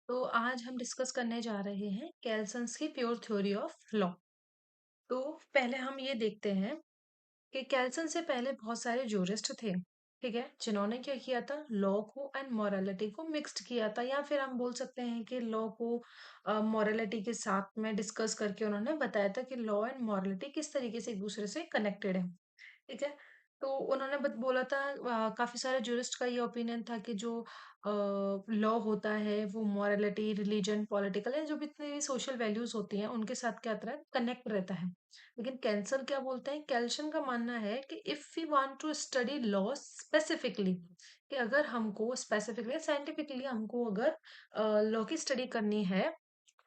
तो आज हम डिस्कस करने जा रहे हैं केल्सन्स की प्योर थ्योरी ऑफ लॉ। तो पहले हम ये देखते हैं कि केल्सन से पहले बहुत सारे जूरिस्ट थे, ठीक है, जिन्होंने क्या किया था, लॉ को एंड मोरालिटी को मिक्स्ड किया था, या फिर हम बोल सकते हैं कि लॉ को मोरालिटी के साथ में डिस्कस करके उन्होंने बताया था कि लॉ एंड मोरालिटी किस तरीके से एक दूसरे से कनेक्टेड है। ठीक है। तो उन्होंने बोला था, काफी सारे जूरिस्ट का ये ओपिनियन था कि जो लॉ होता है वो मॉरलिटी, रिलीजन, पॉलिटिकल या जो भी इतनी सोशल वैल्यूज होती हैं उनके साथ क्या रहता है, कनेक्ट रहता है। लेकिन कैंसल क्या बोलते हैं, कैल्शन का मानना है कि if we want to study law specifically, कि अगर हमको स्पेसिफिकली साइंटिफिकली हमको अगर लॉ की स्टडी करनी है,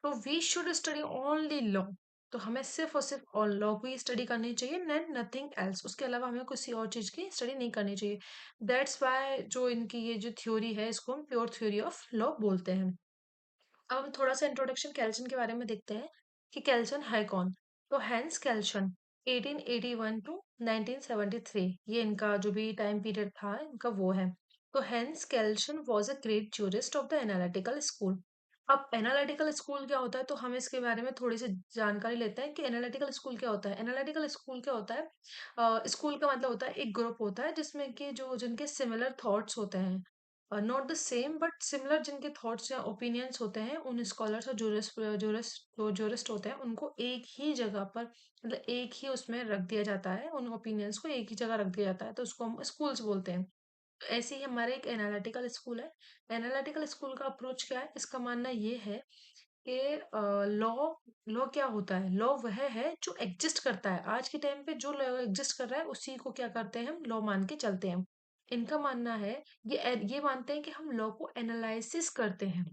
तो we should study only law. तो हमें सिर्फ और सिर्फ और लॉ को ही स्टडी करनी चाहिए, नथिंग एल्स। उसके अलावा हमें किसी और चीज की स्टडी नहीं करनी चाहिए। दैट्स वाई जो इनकी ये जो थ्योरी है इसको हम प्योर थ्योरी ऑफ लॉ बोलते हैं। अब हम थोड़ा सा इंट्रोडक्शन कैल्सन के बारे में देखते हैं कि कैल्सन है कौन। तो हैंस कैल्सन 1881 टू 1973, ये इनका जो भी टाइम पीरियड था इनका वो है। तो Hans Kelsen was a great jurist of the analytical school. अब एनालिटिकल स्कूल क्या होता है, तो हम इसके बारे में थोड़ी सी जानकारी लेते हैं कि एनालिटिकल स्कूल क्या होता है। एनालिटिकल स्कूल क्या होता है, स्कूल का मतलब होता है एक ग्रुप होता है जिसमें कि जो जिनके सिमिलर थॉट्स होते हैं, not the same but similar, जिनके थॉट्स या ओपिनियंस होते हैं, उन स्कॉलर्स और जूरिस्ट होते हैं, उनको एक ही जगह पर, मतलब एक ही उसमें रख दिया जाता है, उन ओपिनियंस को एक ही जगह रख दिया जाता है, तो उसको हम स्कूल्स बोलते हैं। तो ऐसे ही हमारे एक एनालिटिकल स्कूल है। एनालिटिकल स्कूल का अप्रोच क्या है, इसका मानना ये है कि लॉ लॉ क्या होता है, लॉ वह है जो एग्जिस्ट करता है आज के टाइम पे, जो लॉ एग्जिस्ट कर रहा है उसी को क्या करते हैं, हम लॉ मान के चलते हैं। इनका मानना है, ये मानते हैं कि हम लॉ को एनालिसिस करते हैं।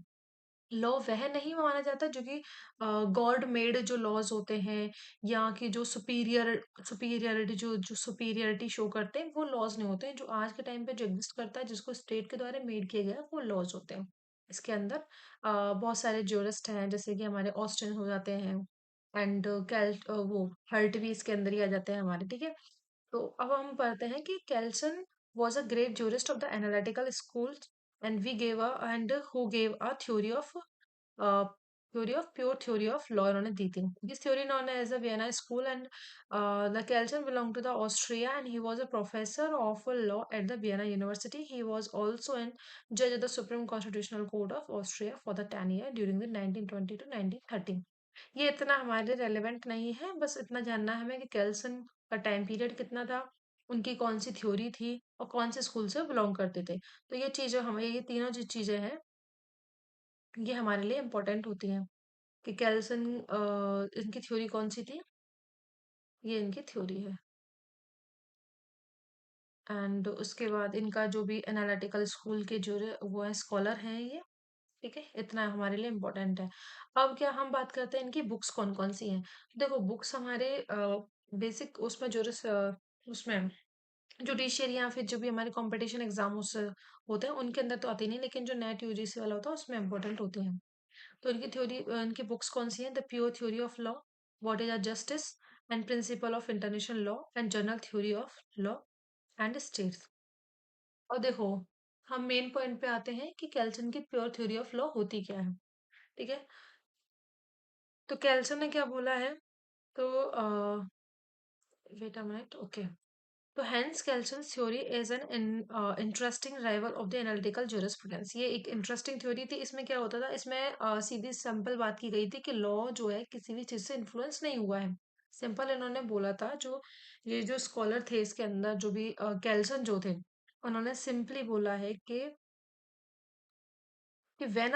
लॉ वह नहीं माना जाता जो कि गॉड मेड जो लॉज होते हैं, या कि जो सुपीरियरिटी जो सुपीरियरिटी शो करते हैं, वो लॉज नहीं होते हैं। जो आज के टाइम पे जो एग्जिस्ट करता है, जिसको स्टेट के द्वारा मेड किया गया है, वो लॉज होते हैं। इसके अंदर बहुत सारे ज्यूरिस्ट हैं, जैसे कि हमारे ऑस्टिन हो जाते हैं, एंड वो हर्ट भी इसके अंदर ही आ जाते हैं हमारे, ठीक है। तो अब हम पढ़ते हैं कि Kelsen was a great jurist of the analytical school, and we gave a and who gave a theory of pure theory of law इन्होंने दी थी। This theory known as the Vienna School, and the Kelsen belonged to the Austria, and he was a professor of law at the Vienna University. He was also an judge of the Supreme Constitutional Court of Austria for the 10 year during the 1920 to 1930। ये इतना हमारे लिए relevant नहीं है, बस इतना जानना है हमें कि कैल्सन का टाइम पीरियड कितना था, उनकी कौन सी थ्योरी थी, और कौन से स्कूल से बिलोंग करते थे। तो ये चीजें हमें, ये तीनों जो चीजें हैं, ये हमारे लिए इम्पोर्टेंट होती हैं कि कैल्सन, इनकी थ्योरी कौन सी थी, ये इनकी थ्योरी है। एंड उसके बाद इनका जो भी एनालिटिकल स्कूल के जो वो है, स्कॉलर हैं ये, ठीक है, इतना हमारे लिए इम्पोर्टेंट है। अब क्या हम बात करते हैं इनकी बुक्स कौन कौन सी हैं। देखो, बुक्स हमारे बेसिक उसमें जो उसमें जुडिशियरी या फिर जो भी हमारे कंपटीशन एग्जाम होते हैं उनके अंदर तो आती नहीं, लेकिन जो नेट यूजीसी वाला होता है उसमें इम्पोर्टेंट होती हैं। तो इनकी थ्योरी, इनकी बुक्स कौन सी हैं, the pure theory of law, what is a justice, and principle of international law, and general theory of law and states. और देखो, हम मेन पॉइंट पे आते हैं कि कैल्सन की प्योर थ्योरी ऑफ लॉ होती क्या है, ठीक है। तो कैल्सन ने क्या बोला है, तो वेट अ मिनट, ओके। तो Hans Kelsen's theory is an interesting rival of the analytical jurisprudence. ये एक इंटरेस्टिंग थ्योरी थी। इसमें क्या होता था, इसमें सीधी सिंपल बात की गई थी कि लॉ जो है किसी भी चीज से इन्फ्लुएंस नहीं हुआ है। सिंपल इन्होंने बोला था, जो ये जो स्कॉलर थे इसके अंदर, जो भी केल्सन जो थे, उन्होंने सिंपली बोला है कि वेन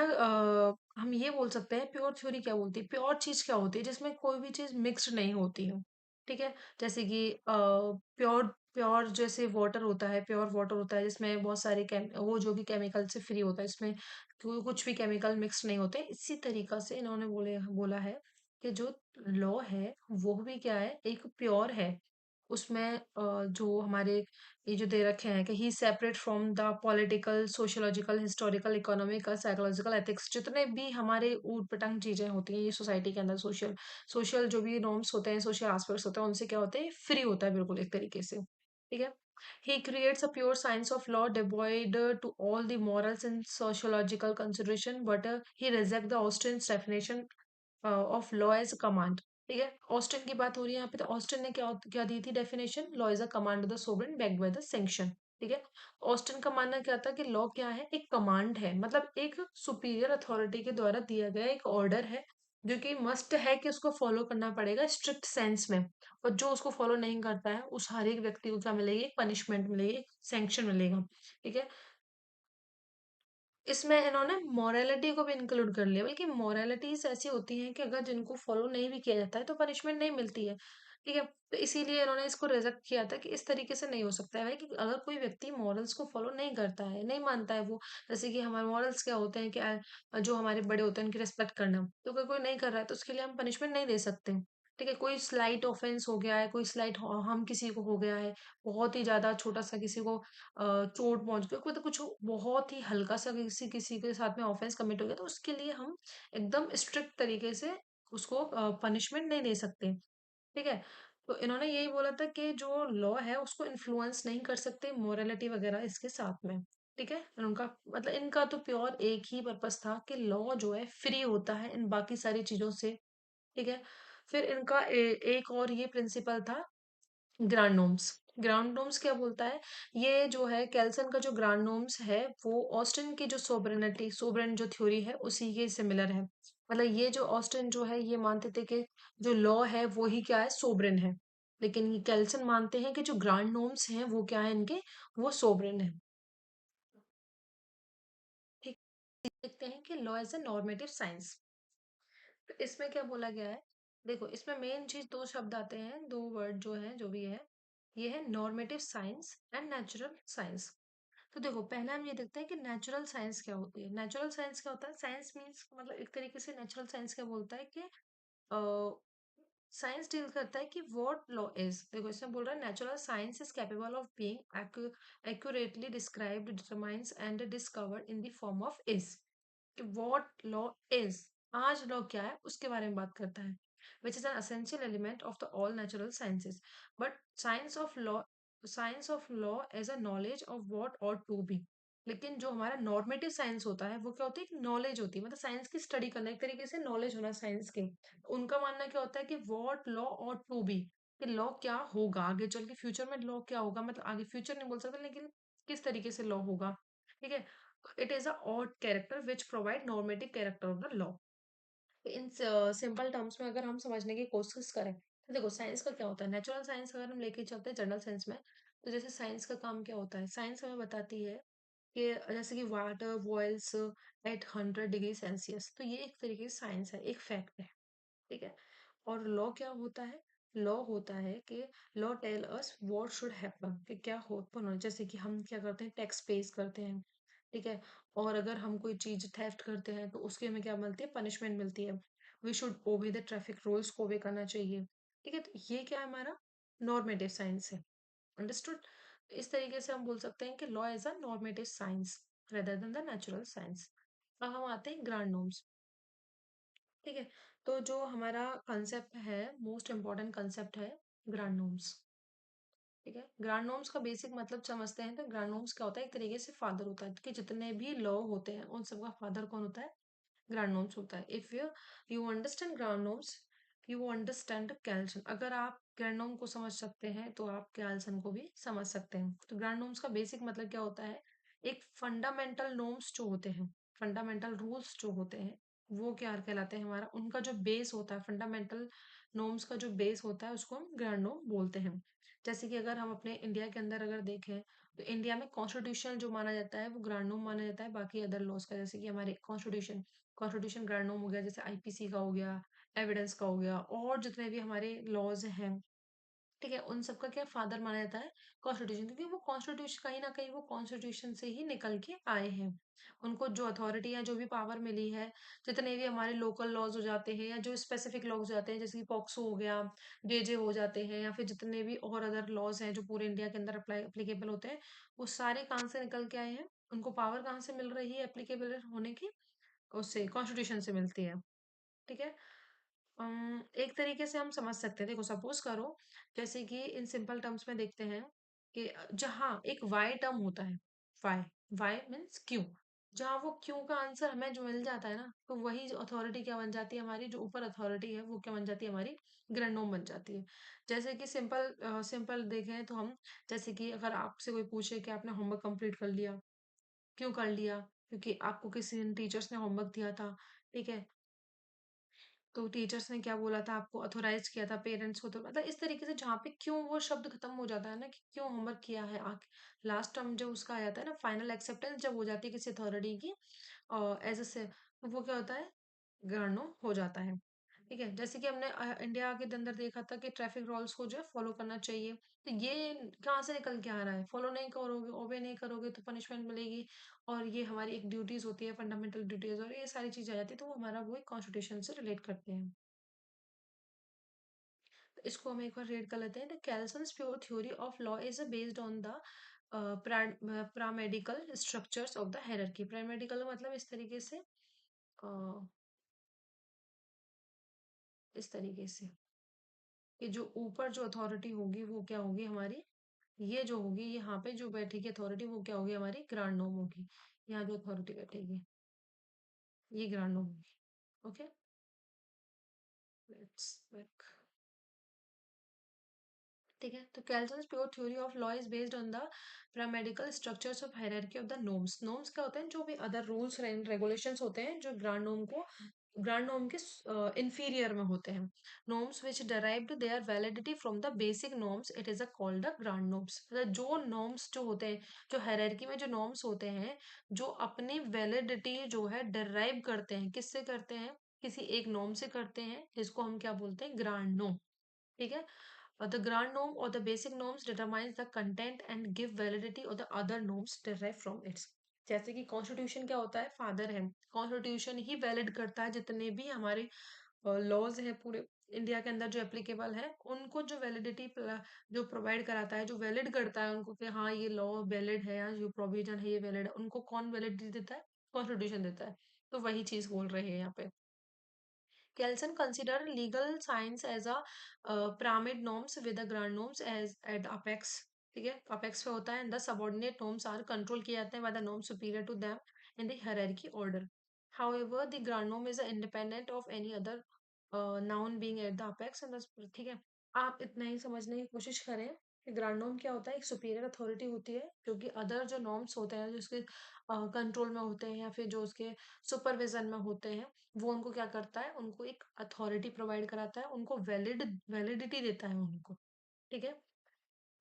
हम ये बोल सकते हैं, प्योर थ्योरी क्या बोलती है, प्योर चीज क्या होती है जिसमें कोई भी चीज मिक्स्ड नहीं होती है, ठीक है। जैसे कि प्योर प्योर जैसे वाटर होता है, प्योर वाटर होता है जिसमें बहुत सारे वो जो भी केमिकल से फ्री होता है, इसमें कुछ भी केमिकल मिक्स नहीं होते। इसी तरीका से इन्होंने बोला है कि जो लॉ है वो भी क्या है, एक प्योर है। उसमें जो हमारे ये जो दे रखे हैं कि he separate from the political, sociological, historical, economic, psychological, ethics, जितने भी हमारे ऊट पटांग चीजें होती हैं ये सोसाइटी के अंदर, सोशल सोशल जो भी नॉर्म्स होते हैं, सोशल एस्पेक्ट्स होते हैं, उनसे क्या होते हैं, फ्री होता है बिल्कुल एक तरीके से, ठीक है। He creates a pure science of law devoid to all the morals and sociological consideration, but he rejects the Austen's definition of law as a command. ठीक है, ऑस्टिन की बात हो रही है यहाँ पे, तो ऑस्टिन ने क्या क्या दी थी definition, law is a command of the sovereign backed by the sanction. ठीक है, ऑस्टिन का मानना क्या था कि लॉ क्या है, एक कमांड है, मतलब एक सुपीरियर अथॉरिटी के द्वारा दिया गया एक ऑर्डर है, जो कि मस्ट है कि उसको फॉलो करना पड़ेगा स्ट्रिक्ट सेंस में, और जो उसको फॉलो नहीं करता है उस हर एक व्यक्ति को क्या मिलेगी, एक पनिशमेंट मिलेगी, एक सैंक्शन मिलेगा। ठीक है, इसमें इन्होंने मोरालिटी को भी इंक्लूड कर लिया, बल्कि मोरालिटीज ऐसी होती हैं कि अगर जिनको फॉलो नहीं भी किया जाता है तो पनिशमेंट नहीं मिलती है। ठीक है, तो इसीलिए इन्होंने इसको रिजेक्ट किया था कि इस तरीके से नहीं हो सकता है भाई, कि अगर कोई व्यक्ति मॉरल्स को फॉलो नहीं करता है, नहीं मानता है वो, जैसे कि हमारे मॉरल्स क्या होते हैं कि जो हमारे बड़े होते हैं उनकी रिस्पेक्ट करना, तो अगर कोई नहीं कर रहा है तो उसके लिए हम पनिशमेंट नहीं दे सकते। ठीक है, कोई स्लाइट ऑफेंस हो गया है, कोई स्लाइट हम किसी को हो गया है, बहुत ही ज्यादा छोटा सा किसी को चोट पहुंच गई, कोई तो कुछ बहुत ही हल्का सा किसी किसी के साथ में ऑफेंस कमिट हो गया, तो उसके लिए हम एकदम स्ट्रिक्ट तरीके से उसको पनिशमेंट नहीं दे सकते। ठीक है, तो इन्होंने यही बोला था कि जो लॉ है उसको इन्फ्लुएंस नहीं कर सकते मोरालिटी वगैरह इसके साथ में। ठीक है, उनका मतलब इनका तो प्योर एक ही पर्पस था कि लॉ जो है फ्री होता है इन बाकी सारी चीजों से। ठीक है, फिर इनका एक और ये प्रिंसिपल था, ग्रांड नोम्स। ग्रांड नोम्स क्या बोलता है, ये जो है कैल्सन का जो ग्रांड नोम्स है वो ऑस्टिन की जो सोबरेनिटी सोबरेन जो थ्योरी है उसी के सिमिलर है। मतलब ये जो ऑस्टिन जो है ये मानते थे कि जो लॉ है वो ही क्या है, सोबरेन है, लेकिन ये कैल्सन मानते हैं कि जो ग्रांड नोम्स हैं वो क्या है इनके, वो सोबरेन है। ठीक, देखते हैं कि law as a normative science, तो इसमें क्या बोला गया है, देखो इसमें मेन चीज दो शब्द आते हैं, दो वर्ड जो है जो भी है, ये है normative science and natural science. तो देखो पहले हम ये देखते हैं कि नेचुरल साइंस क्या होती है। नेचुरल साइंस क्या होता है, साइंस मीन्स मतलब एक तरीके से नेचुरल साइंस क्या बोलता है कि साइंस डील करता है कि व्हाट लॉ इज। देखो इसमें बोल रहा है natural science is capable of being accurately described, determines and discovered in the form of is, कि व्हाट लॉ इज, आज लॉ क्या है उसके बारे में बात करता है, which is an essential element of the all natural sciences. But science of law as a knowledge of what ought to be. लेकिन जो हमारा नॉर्मेटिव साइंस होता है वो क्या होती है, नॉलेज होती है, मतलब साइंस की स्टडी करना, एक तरीके से नॉलेज होना साइंस के। उनका मानना क्या होता है कि व्हाट लॉ और टू बी, कि लॉ क्या होगा आगे चल के, फ्यूचर में लॉ क्या होगा, मतलब आगे फ्यूचर नहीं बोल सकते लेकिन किस तरीके से लॉ होगा। ठीक है, it is a odd character which provide normative character of the law। In simple terms में अगर हम समझने की कोशिश करें तो देखो साइंस का क्या होता है, नेचुरल साइंस अगर हम लेके चलते हैं जनरल साइंस में, तो जैसे साइंस का काम क्या होता है, साइंस हमें बताती है कि जैसे कि water boils at 100 degree Celsius, तो ये एक तरीके से साइंस है, एक फैक्ट है। ठीक है, और लॉ क्या होता है, लॉ होता है कि law tell us what should happen, कि क्या होना, जैसे कि हम क्या करते हैं, टैक्स पेस करते हैं। ठीक है, और अगर हम कोई चीज थेफ्ट करते हैं तो उसके हमें क्या मिलती है, पनिशमेंट मिलती है। We should obey the traffic rules को ओबे करना चाहिए। ठीक है, तो ये क्या है, हमारा नॉर्मेटिव साइंस है। अंडरस्टूड, इस तरीके से हम बोल सकते हैं कि law is a normative science rather than the natural science. अब हम आते हैं ग्रांड नॉर्म्स। ठीक है, तो जो हमारा कंसेप्ट है, मोस्ट इम्पोर्टेंट कंसेप्ट है ग्रांड नॉर्म्स। ठीक है, ग्रांड नॉर्म्स का बेसिक मतलब समझते हैं तो ग्रांड नॉर्म्स क्या होता है, एक तरीके से फादर होता है, कि जितने भी लॉ होते हैं उन सबका फादर कौन होता है, ग्रांड नॉर्म्स होता है। If you you understand grand norms, you understand Kelsen. अगर आप ग्रांड नॉर्म को समझ सकते हैं तो आप कैल्सन को भी समझ सकते हैं। तो ग्रांड नॉर्म्स का बेसिक मतलब क्या होता है, एक फंडामेंटल नॉर्म्स जो होते हैं, फंडामेंटल रूल्स जो होते हैं, वो क्या कहलाते हैं, हमारा उनका जो बेस होता है, फंडामेंटल नॉर्म्स का जो बेस होता है उसको हम ग्रांड नॉर्म बोलते हैं। जैसे कि अगर हम अपने इंडिया के अंदर अगर देखें तो इंडिया में कॉन्स्टिट्यूशन जो माना जाता है वो ग्रांड नॉर्म माना जाता है बाकी अदर लॉज का, जैसे कि हमारे कॉन्स्टिट्यूशन, कॉन्स्टिट्यूशन ग्रांड नॉर्म हो गया, जैसे आईपीसी का हो गया, एविडेंस का हो गया, और जितने भी हमारे लॉज हैं, ठीक है, उन सबका क्या फादर माना जाता है, कॉन्स्टिट्यूशन, क्योंकि वो कॉन्स्टिट्यूशन कहीं ना कहीं वो कॉन्स्टिट्यूशन से ही निकल के आए हैं। उनको जो अथॉरिटी या जो भी पावर मिली है, जितने भी हमारे लोकल लॉज हो जाते हैं या जो स्पेसिफिक लॉज हो जाते हैं, जैसे कि पॉक्सो हो गया, जेजे हो जाते हैं, या फिर जितने भी और अदर लॉज हैं जो पूरे इंडिया के अंदर अप्लाई एप्लीकेबल होते हैं, वो सारे कहाँ से निकल के आए हैं, उनको पावर कहाँ से मिल रही है एप्लीकेबल होने की, उससे कॉन्स्टिट्यूशन से मिलती है। ठीक है, एक तरीके से हम समझ सकते हैं, देखो सपोज करो, जैसे कि इन सिंपल टर्म्स में देखते हैं कि जहाँ एक वाई टर्म होता है, वाई, वाई मीन्स क्यों, जहाँ वो क्यों का आंसर हमें जो मिल जाता है ना, तो वही जो अथॉरिटी क्या बन जाती है हमारी, जो ऊपर अथॉरिटी है वो क्या बन जाती है हमारी, ग्रैंडोम बन जाती है। जैसे कि सिंपल सिंपल देखें तो हम, जैसे कि अगर आपसे कोई पूछे कि आपने होमवर्क कंप्लीट कर लिया, क्यों कर लिया, क्योंकि आपको किसी दिन टीचर्स ने होमवर्क दिया था, ठीक है, तो टीचर्स ने क्या बोला था आपको, ऑथोराइज किया था पेरेंट्स को, तो मतलब इस तरीके से जहाँ पे क्यों वो शब्द खत्म हो जाता है ना, कि क्यों होमवर्क किया है, लास्ट टर्म जब उसका आ जाता है ना, फाइनल एक्सेप्टेंस जब हो जाती है किसी अथॉरिटी की एज ए, तो वो क्या होता है, ग्रानो हो जाता है। ठीक है, जैसे कि हमने इंडिया के अंदर देखा था कि ट्रैफिक रूल्स को जो है फॉलो करना चाहिए, तो ये कहाँ से निकल के आ रहा है, फॉलो नहीं करोगे, ओबे नहीं करोगे तो पनिशमेंट मिलेगी, और ये हमारी एक ड्यूटीज होती है, फंडामेंटल ड्यूटीज, और ये सारी चीजें आ जाती है, तो वो हमारा वो कॉन्स्टिट्यूशन से रिलेट करते हैं। तो इसको हम एक बार रीड कर लेते हैं। The Kelsen's pure theory of law is based on the pyramidical structures of the hierarchy. Pyramidical मतलब इस तरीके से, इस तरीके से कि जो ऊपर जो अथॉरिटी होगी वो क्या होगी हमारी, ये जो होगी यहाँ पे जो बैठेगी अथॉरिटी वो क्या होगी हमारी, ग्रांड नोम होगी। यहाँ जो अथॉरिटी बैठेगी ये ग्रांड नोम होगी। Okay, let's back. ठीक है, तो Kelsen's pure theory of law is based on the paramedical structures of hierarchy of the norms. Norms क्या होते हैं, जो भी अदर रूल्स एंड रेगुलेशंस होते हैं जो ग्रांड नोम को, ग्रांड नोम के इंफीरियर में होते हैं। Norms which derived their validity from the basic norms, it is a called the grand norms। मतलब जो नॉर्म्स जो होते हैं, जो हायरार्की में जो नॉर्म्स होते हैं, जो अपनी वैलिडिटी जो है डिराइव करते हैं, किससे करते हैं, किसी एक नॉर्म से करते हैं, जिसको हम क्या बोलते हैं, ग्रांड नोम। ठीक है, the grand norm or the basic norms determines the content and give validity or the other norms derived from its। जैसे कि कॉन्स्टिट्यूशन क्या होता है, फादर है, कॉन्स्टिट्यूशन ही वैलिड करता है जितने भी हमारे लॉज हैं पूरे इंडिया के अंदर जो एप्लीकेबल है, उनको जो वैलिडिटी जो प्रोवाइड कराता है, जो वैलिड करता है उनको कि हाँ ये लॉ वैलिड है या जो प्रोविजन है ये वैलिड है, उनको कौन वैलिडिटी देता है, कॉन्स्टिट्यूशन देता है। तो वही चीज बोल रहे हैं यहाँ पे। Kelsen consider legal science as a pyramid norms with the grand norms as at apex। ठीक है, apex पे होता है, and the subordinate norms are control किए जाते हैं by the norms superior to them in the hierarchy order। However, the grand norm is independent of any other noun being at the apex and the, ठीक है, आप इतना ही समझने की कोशिश करें कि ग्रांड नॉर्म क्या होता है, एक सुपीरियर अथॉरिटी होती है जो कि अदर जो नॉर्म्स होते हैं जो उसके कंट्रोल में होते हैं या फिर जो उसके सुपरविजन में होते हैं, वो उनको क्या करता है, उनको एक अथॉरिटी प्रोवाइड कराता है, उनको वैलिडिटी देता है उनको। ठीक है,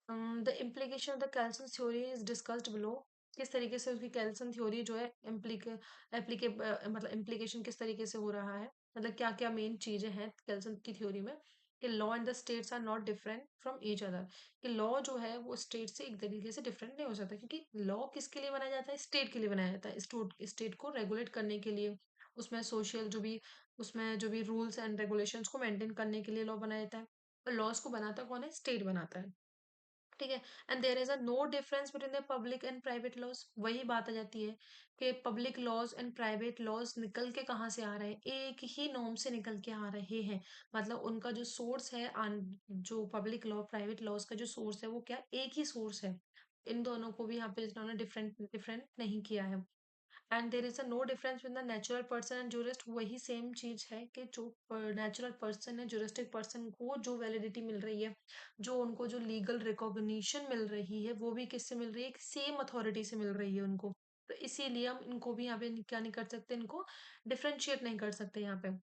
the implication of the Kelsen theory is discussed below. किस तरीके से उसकी कैल्सन थ्योरी जो है एप्लीके मतलब इम्प्लीकेशन किस तरीके से हो रहा है, मतलब क्या क्या मेन चीजें हैं कैल्सन की थ्योरी में, कि law and the states are not different from each other. कि लॉ जो है वो स्टेट से एक तरीके से डिफरेंट नहीं हो सकता, क्योंकि लॉ किसके लिए बनाया जाता है, स्टेट के लिए बनाया जाता है, स्टेट को रेगुलेट करने के लिए, उसमें सोशल जो भी, उसमें जो भी रूल्स एंड रेगुलेशंस को मेंटेन करने के लिए लॉ बनाया जाता है। और लॉज को बनाता कौन है, स्टेट बनाता है। ठीक है, and there is a no difference between the public and private laws. वही बात आ जाती है कि public laws and private laws निकल के कहाँ से आ रहे हैं, एक ही नॉर्म से निकल के आ रहे हैं। मतलब उनका जो सोर्स है, जो पब्लिक लॉ प्राइवेट लॉज का जो सोर्स है वो क्या, एक ही सोर्स है। इन दोनों को भी यहाँ पे इन्होंने डिफरेंट डिफरेंट नहीं किया है। And there is a no difference with the natural person and jurist. वही सेम चीज है कि जो नेचुरल पर्सन है, जूरिस्टिक पर्सन को जो वैलिडिटी मिल रही है, जो उनको जो लीगल रिकॉग्निशन मिल रही है, वो भी किससे मिल रही है, सेम अथॉरिटी से मिल रही है उनको। तो इसीलिए हम इनको भी यहाँ पे क्या नहीं कर सकते, इनको डिफरेंशिएट नहीं कर सकते यहाँ पे।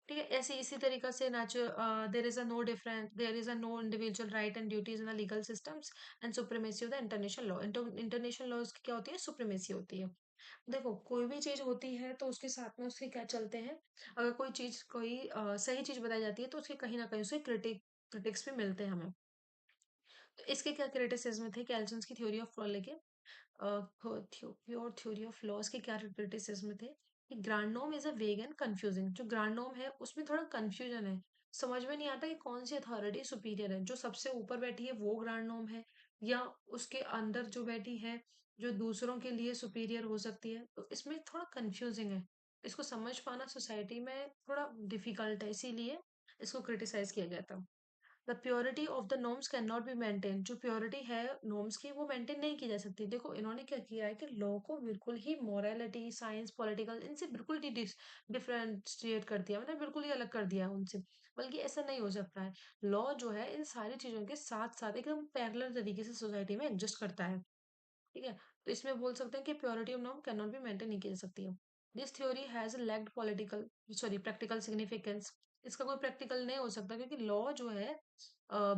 ठीक है, ऐसे इसी तरीका से natural there is a no different, there is a no individual right and duties in the legal systems and supremacy of the international law. International laws की क्या होती है, सुप्रीमेसी होती है। देखो कोई भी चीज होती है तो उसके साथ में उसके क्या चलते हैं, अगर कोई चीज कोई सही चीज बताई जाती है तो उसके कहीं ना कहीं उसके क्रिटिक्स भी मिलते हैं हमें। तो इसके क्या क्रिटिसिज्म थे कैल्सन्स की थ्योरी ऑफ लॉ लेके, प्योर थ्योरी ऑफ लॉज के क्या क्रिटिसिज्म थे, कि ग्रांड नॉर्म इज अ वेग एंड कंफ्यूजिंग। जो ग्रांड नॉर्म है उसमें थोड़ा कंफ्यूजन है, समझ में नहीं आता कि कौन सी अथॉरिटी सुपीरियर है, जो सबसे ऊपर बैठी है वो ग्रांड नॉर्म है, या उसके अंदर जो बैठी है जो दूसरों के लिए सुपीरियर हो सकती है। तो इसमें थोड़ा कंफ्यूजिंग है, इसको समझ पाना सोसाइटी में थोड़ा डिफिकल्ट है, इसीलिए इसको क्रिटिसाइज किया गया था। The purity of the norms can not be maintain, जो प्योरिटी है नॉर्म्स की वो मेंटेन नहीं की जा सकती। देखो इन्होंने क्या किया है कि लॉ को बिल्कुल ही मोरालिटी, साइंस, पॉलिटिकल इनसे बिल्कुल ही डिफरेंशिएट कर दिया, मतलब बिल्कुल ही अलग कर दिया है उनसे। बल्कि ऐसा नहीं हो सकता है। लॉ जो है इन सारी चीजों के साथ साथ एकदम पैरेलल तरीके से सोसाइटी में एग्जिस्ट करता है। ठीक है, तो इसमें बोल सकते हैं कि purity of norm can not be maintain नहीं की जा सकती है। This theory has lacked political, sorry practical significance. इसका कोई प्रैक्टिकल नहीं हो सकता क्योंकि लॉ जो है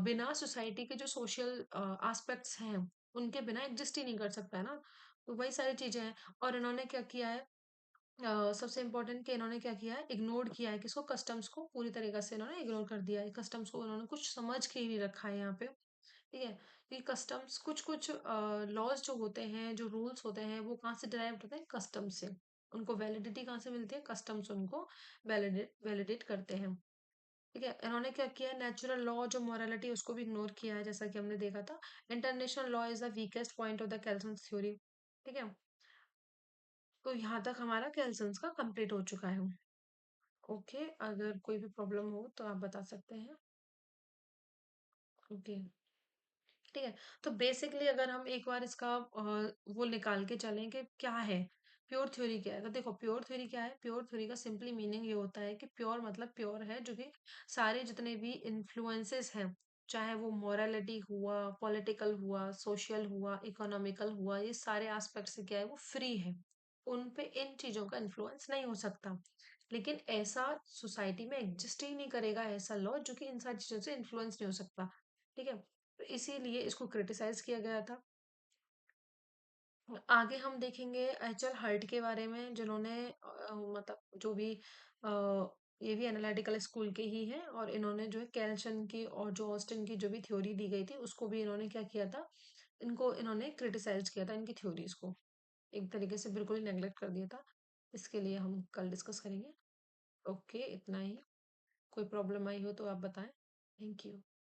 बिना सोसाइटी के जो सोशल एस्पेक्ट्स हैं उनके बिना एग्जिस्ट ही नहीं कर सकता है ना। तो वही सारी चीजें हैं। और इन्होंने क्या किया है, सबसे इम्पोर्टेंट कि इन्होंने क्या किया है, इग्नोर किया है किसको, कस्टम्स को पूरी तरीके से इन्होंने इग्नोर कर दिया है। कस्टम्स को उन्होंने कुछ समझ के ही नहीं रखा है यहाँ पे। ठीक है, ये कस्टम्स कुछ कुछ लॉज जो होते हैं, जो रूल्स होते हैं, वो कहाँ से डिराइव होते हैं, कस्टम से। उनको वैलिडिटी कहाँ से मिलती है, कस्टम्स उनको वैलिडेट वैलिडेट करते हैं। ठीक है, इन्होंने क्या किया, नेचुरल लॉ जो मोरालिटी उसको भी इग्नोर किया है, जैसा कि हमने देखा था। International law is the weakest point of the Kelsen's theory. ठीक है, तो यहाँ तक हमारा कैल्सन्स का कंप्लीट हो चुका है। ओके, अगर कोई भी प्रॉब्लम हो तो आप बता सकते हैं। ओके, ठीक है। तो बेसिकली अगर हम एक बार इसका वो निकाल के चलें कि क्या है प्योर थ्योरी, क्या है, तो देखो प्योर थ्योरी क्या है। प्योर थ्योरी का सिंपली मीनिंग ये होता है कि प्योर मतलब प्योर है, जो कि सारे जितने भी इन्फ्लुएंसेस हैं, चाहे वो मोरालिटी हुआ, पॉलिटिकल हुआ, सोशल हुआ, इकोनॉमिकल हुआ, ये सारे एस्पेक्ट से क्या है, वो फ्री है। उन पे इन चीजों का इन्फ्लुएंस नहीं हो सकता। लेकिन ऐसा सोसाइटी में एग्जिस्ट ही नहीं करेगा ऐसा लॉ जो कि इन सारी चीजों से इन्फ्लुएंस नहीं हो सकता। ठीक है, तो इसीलिए इसको क्रिटिसाइज किया गया था। आगे हम देखेंगे एचएल हर्ट के बारे में, जिन्होंने मतलब जो भी ये भी एनालिटिकल स्कूल के ही हैं, और इन्होंने जो है कैल्शन की और जो ऑस्टिन की जो भी थ्योरी दी गई थी उसको भी इन्होंने क्या किया था, इनको इन्होंने क्रिटिसाइज किया था, इनकी थ्योरीज को एक तरीके से बिल्कुल ही नेग्लेक्ट कर दिया था। इसके लिए हम कल डिस्कस करेंगे। ओके, इतना ही। कोई प्रॉब्लम आई हो तो आप बताएं। Thank you.